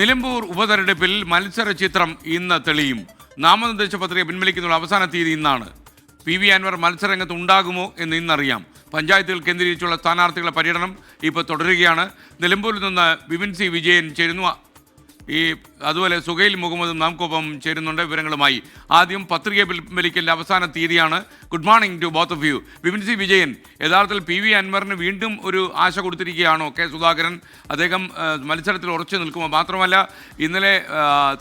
നിലമ്പൂർ ഉപതെരഞ്ഞെടുപ്പിൽ മത്സര ചിത്രം ഇന്ന് തെളിയും. നാമനിർദ്ദേശ പത്രിക പിൻവലിക്കുന്ന അവസാന തീയതി ഇന്നാണ്. PV അൻവർ മത്സരരംഗത്ത് ഉണ്ടാകുമോ എന്ന് ഇന്നറിയാം. പഞ്ചായത്തുകൾ കേന്ദ്രീകരിച്ചുള്ള സ്ഥാനാർത്ഥികളുടെ പര്യടനം ഇപ്പോൾ തുടരുകയാണ്. നിലമ്പൂരിൽ നിന്ന് വിപിൻ സി വിജയൻ ചേരുന്നു. അതുപോലെ സുഹൈൽ മുഹമ്മദും നമുക്കൊപ്പം ചേരുന്നുണ്ട് വിവരങ്ങളുമായി. ആദ്യം പത്രിക പിൻവലിക്കലിൻ്റെ അവസാന തീയതിയാണ്. Good morning to both of you. Vipin C Vijayan, യഥാർത്ഥത്തിൽ PV അൻവറിന് വീണ്ടും ഒരു ആശ കൊടുത്തിരിക്കുകയാണോ കെ സുധാകരൻ? അദ്ദേഹം മത്സരത്തിൽ ഉറച്ചു നിൽക്കുമോ? മാത്രമല്ല, ഇന്നലെ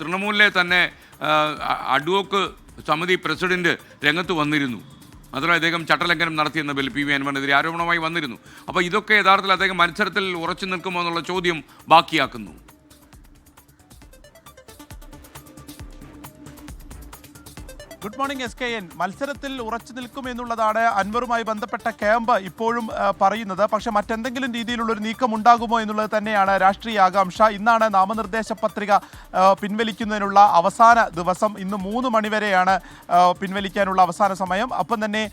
തൃണമൂലിലെ തന്നെ അഡ്വോക്ക് സമിതി പ്രസിഡന്റ് രംഗത്ത് വന്നിരുന്നു. മാത്രമല്ല, അദ്ദേഹം ചട്ടലംഘനം നടത്തിയെന്ന ബിൽ PV അൻവറിനെതിരെ ആരോപണമായി വന്നിരുന്നു. അപ്പോൾ ഇതൊക്കെ യഥാർത്ഥത്തിൽ അദ്ദേഹം മത്സരത്തിൽ ഉറച്ചു നിൽക്കുമോ എന്നുള്ള ചോദ്യം ബാക്കിയാക്കുന്നു. Good morning SKN. മത്സരത്തിൽ ഉറച്ചു നിൽക്കുമെന്നുള്ളതാണ് അൻവറുമായി ബന്ധപ്പെട്ട ക്യാമ്പ് ഇപ്പോഴും പറയുന്നത്. പക്ഷേ മറ്റെന്തെങ്കിലും രീതിയിലുള്ളൊരു നീക്കം ഉണ്ടാകുമോ എന്നുള്ളത് തന്നെയാണ് രാഷ്ട്രീയ ആകാംക്ഷ. ഇന്നാണ് നാമനിർദ്ദേശ പത്രിക പിൻവലിക്കുന്നതിനുള്ള അവസാന ദിവസം. ഇന്ന് 3 മണിവരെയാണ് പിൻവലിക്കാനുള്ള അവസാന സമയം. അപ്പം തന്നെ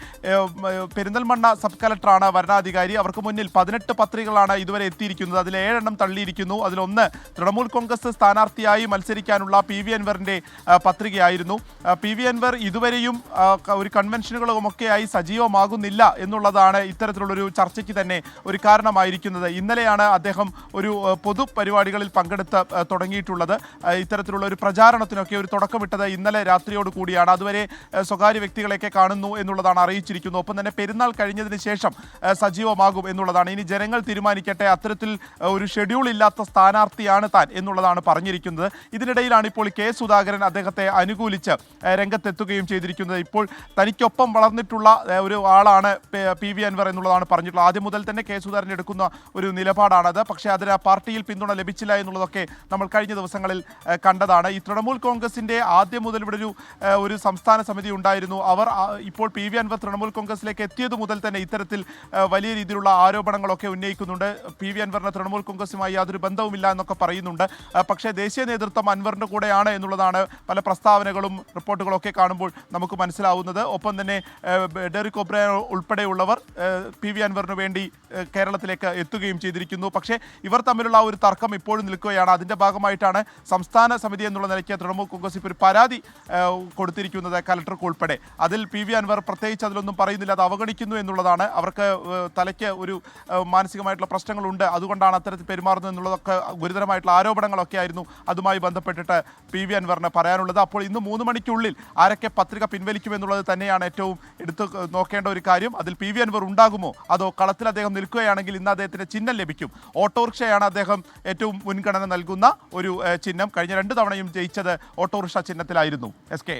പെരിന്തൽമണ്ണ സബ് കളക്ടറാണ് വരണാധികാരി. അവർക്ക് മുന്നിൽ 18 പത്രികകളാണ് ഇതുവരെ എത്തിയിരിക്കുന്നത്. അതിൽ 7 എണ്ണം തള്ളിയിരിക്കുന്നു. അതിലൊന്ന് തൃണമൂൽ കോൺഗ്രസ് സ്ഥാനാർത്ഥിയായി മത്സരിക്കാനുള്ള PV അൻവറിൻ്റെ പത്രികയായിരുന്നു. PV അൻവർ ഇതുവരെയും ഒരു കൺവെൻഷനുകളുമൊക്കെയായി സജീവമാകുന്നില്ല എന്നുള്ളതാണ് ഇത്തരത്തിലുള്ളൊരു ചർച്ചയ്ക്ക് തന്നെ ഒരു കാരണമായിരിക്കുന്നത്. ഇന്നലെയാണ് അദ്ദേഹം ഒരു പൊതുപരിപാടികളിൽ പങ്കെടുത്ത് തുടങ്ങിയിട്ടുള്ളത്. ഇത്തരത്തിലുള്ള ഒരു പ്രചാരണത്തിനൊക്കെ ഒരു തുടക്കമിട്ടത് ഇന്നലെ രാത്രിയോട് കൂടിയാണ്. അതുവരെ സ്വകാര്യ വ്യക്തികളെയൊക്കെ കാണുന്നു എന്നുള്ളതാണ് അറിയിച്ചിരിക്കുന്നത്. ഒപ്പം തന്നെ പെരുന്നാൾ കഴിഞ്ഞതിന് ശേഷം സജീവമാകും എന്നുള്ളതാണ്. ഇനി ജനങ്ങൾ തീരുമാനിക്കട്ടെ. അത്തരത്തിൽ ഒരു ഷെഡ്യൂൾ ഇല്ലാത്ത സ്ഥാനാർത്ഥിയാണ് താൻ എന്നുള്ളതാണ് പറഞ്ഞിരിക്കുന്നത്. ഇതിനിടയിലാണ് ഇപ്പോൾ കെ സുധാകരൻ അദ്ദേഹത്തെ അനുകൂലിച്ച് രംഗത്തെത്തുകയും ചെയ്തിരിക്കുന്നത്. ഇപ്പോൾ തനിക്കൊപ്പം വളർന്നിട്ടുള്ള ഒരു ആളാണ് PV അൻവർ എന്നുള്ളതാണ് പറഞ്ഞിട്ടുള്ളത്. ആദ്യം മുതൽ തന്നെ കെ സുധാകരൻ എടുക്കുന്ന ഒരു നിലപാടാണത്. പക്ഷേ അതിന് പാർട്ടിയിൽ പിന്തുണ ലഭിച്ചില്ല എന്നുള്ളതൊക്കെ നമ്മൾ കഴിഞ്ഞ ദിവസങ്ങളിൽ കണ്ടതാണ്. ഈ തൃണമൂൽ കോൺഗ്രസിൻ്റെ ആദ്യം മുതൽ ഇവിടെ ഒരു സംസ്ഥാന സമിതി ഉണ്ടായിരുന്നു. അവർ ഇപ്പോൾ PV അൻവർ തൃണമൂൽ കോൺഗ്രസിലേക്ക് എത്തിയത് മുതൽ തന്നെ ഇത്തരത്തിൽ വലിയ രീതിയിലുള്ള ആരോപണങ്ങളൊക്കെ ഉന്നയിക്കുന്നുണ്ട്. PV അൻവറിന് തൃണമൂൽ കോൺഗ്രസുമായി യാതൊരു ബന്ധവുമില്ല എന്നൊക്കെ പറയുന്നുണ്ട്. പക്ഷേ ദേശീയ നേതൃത്വം അൻവറിൻ്റെ കൂടെയാണ് എന്നുള്ളതാണ് പല പ്രസ്താവനകളും റിപ്പോർട്ടുകളൊക്കെ കാണുമ്പോൾ നമുക്ക് മനസ്സിലാവുന്നത്. ഒപ്പം തന്നെ ഡെറിക് ഒബ്രയൻ ഉൾപ്പെടെയുള്ളവർ PV അൻവറിന് വേണ്ടി കേരളത്തിലേക്ക് എത്തുകയും ചെയ്തിരിക്കുന്നു. പക്ഷേ ഇവർ തമ്മിലുള്ള ഒരു തർക്കം ഇപ്പോഴും നിൽക്കുകയാണ്. അതിൻ്റെ ഭാഗമായിട്ടാണ് സംസ്ഥാന സമിതി എന്നുള്ള നിലയ്ക്ക് തൃണമൂൽ കോൺഗ്രസ് ഇപ്പോൾ ഒരു പരാതി കൊടുത്തിരിക്കുന്നത് കലക്ടർക്ക് ഉൾപ്പെടെ. അതിൽ PV അൻവർ പ്രത്യേകിച്ച് അതിലൊന്നും പറയുന്നില്ല, അത് അവഗണിക്കുന്നു എന്നുള്ളതാണ്. അവർക്ക് തലയ്ക്ക് ഒരു മാനസികമായിട്ടുള്ള പ്രശ്നങ്ങളുണ്ട്, അതുകൊണ്ടാണ് അത്തരത്തിൽ പെരുമാറുന്നത് എന്നുള്ളതൊക്കെ ഗുരുതരമായിട്ടുള്ള ആരോപണങ്ങളൊക്കെ ആയിരുന്നു അതുമായി ബന്ധപ്പെട്ടിട്ട് PV അൻവറിന് പറയാനുള്ളത്. അപ്പോൾ ഇന്ന് 3 മണിക്കുള്ളിൽ ആരൊക്കെ പത്രിക പിൻവലിക്കുമെന്നുള്ളത് തന്നെയാണ് ഏറ്റവും എടുത്ത് നോക്കേണ്ട ഒരു കാര്യം. അതിൽ PV അൻവർ ഉണ്ടാകുമോ, അതോ കളത്തിൽ അദ്ദേഹം നിൽക്കുകയാണെങ്കിൽ ഇന്ന് അദ്ദേഹത്തിന് ചിഹ്നം ലഭിക്കും. ഓട്ടോറിക്ഷയാണ് അദ്ദേഹം ഏറ്റവും മുൻഗണന നൽകുന്ന ഒരു ചിഹ്നം. കഴിഞ്ഞ 2 തവണയും ജയിച്ചത് ഓട്ടോറിക്ഷ ചിഹ്നത്തിലായിരുന്നു. SK.